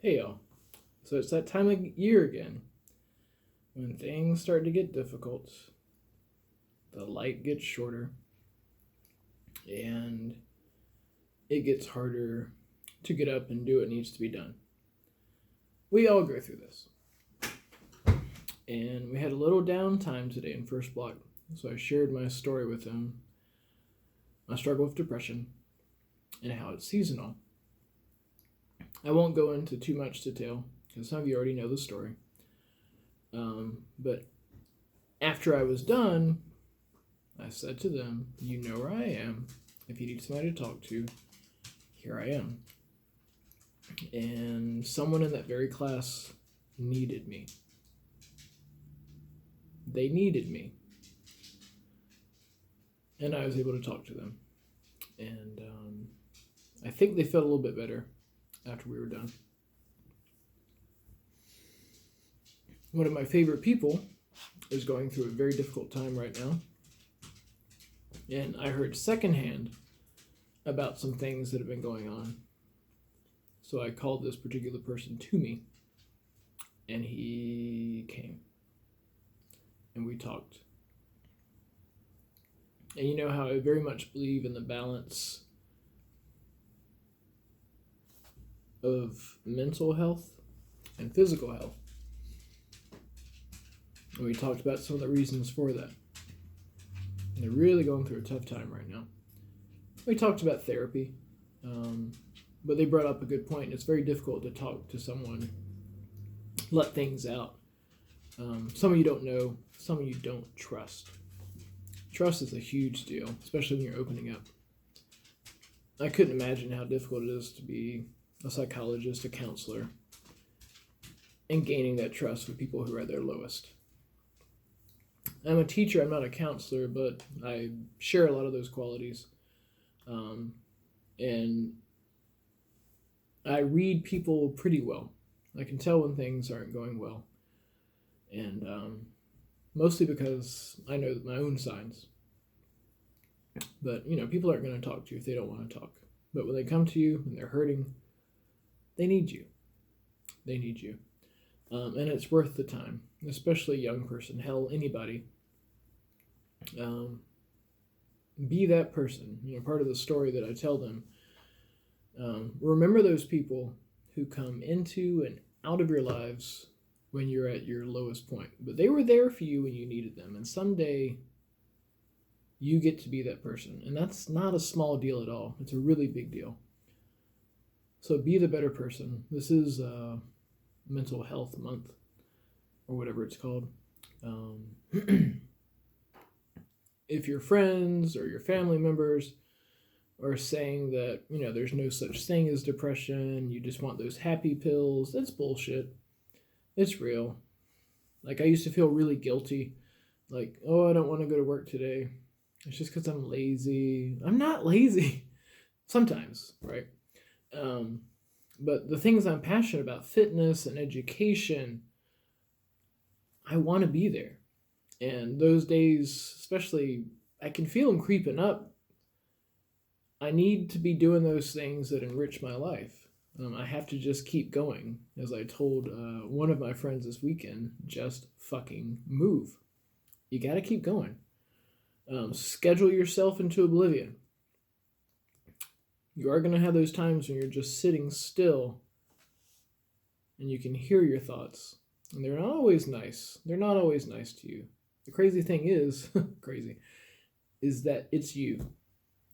Hey y'all. So it's that time of year again when things start to get difficult, the light gets shorter, and it gets harder to get up and do what needs to be done. We all go through this. And we had a little downtime today in First Block, so I shared my story with him, my struggle with depression, and how it's seasonal. I won't go into too much detail because some of you already know the story. But after I was done, I said to them, you know where I am. If you need somebody to talk to, here I am. And someone in that very class needed me. They needed me. And I was able to talk to them. And I think they felt a little bit better after we were done. One of my favorite people is going through a very difficult time right now. And I heard secondhand about some things that have been going on. So I called this particular person to me, and he came. And we talked. And you know how I very much believe in the balance of mental health and physical health. And we talked about some of the reasons for that. And they're really going through a tough time right now. We talked about therapy, but they brought up a good point. It's very difficult to talk to someone, let things out. Some of you don't know, some of you don't trust. Trust is a huge deal, especially when you're opening up. I couldn't imagine how difficult it is to be a psychologist, a counselor, and gaining that trust with people who are at their lowest. I'm a teacher, I'm not a counselor, but I share a lot of those qualities. And I read people pretty well. I can tell when things aren't going well. And mostly because I know my own signs. But, people aren't going to talk to you if they don't want to talk. But when they come to you and they're hurting, they need you. They need you. And it's worth the time, especially a young person, hell, anybody. Be that person. Part of the story that I tell them. Remember those people who come into and out of your lives when you're at your lowest point. But they were there for you when you needed them. And someday you get to be that person. And that's not a small deal at all. It's a really big deal. So be the better person. This is Mental Health Month, or whatever it's called. If your friends or your family members are saying that, there's no such thing as depression, you just want those happy pills, that's bullshit. It's real. Like, I used to feel really guilty. Like, I don't want to go to work today. It's just because I'm lazy. I'm not lazy. Sometimes, right? But the things I'm passionate about, fitness and education, I want to be there. And those days, especially, I can feel them creeping up. I need to be doing those things that enrich my life. I have to just keep going. As I told one of my friends this weekend, just fucking move. You got to keep going. Schedule yourself into oblivion. You are going to have those times when you're just sitting still and you can hear your thoughts. And they're not always nice. They're not always nice to you. The crazy thing is, is that it's you.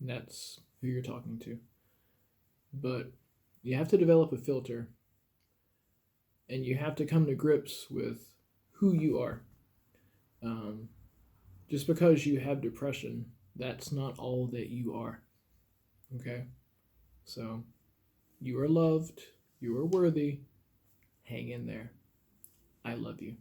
And that's who you're talking to. But you have to develop a filter. And you have to come to grips with who you are. Just because you have depression, that's not all that you are. Okay? So, you are loved. You are worthy. Hang in there. I love you.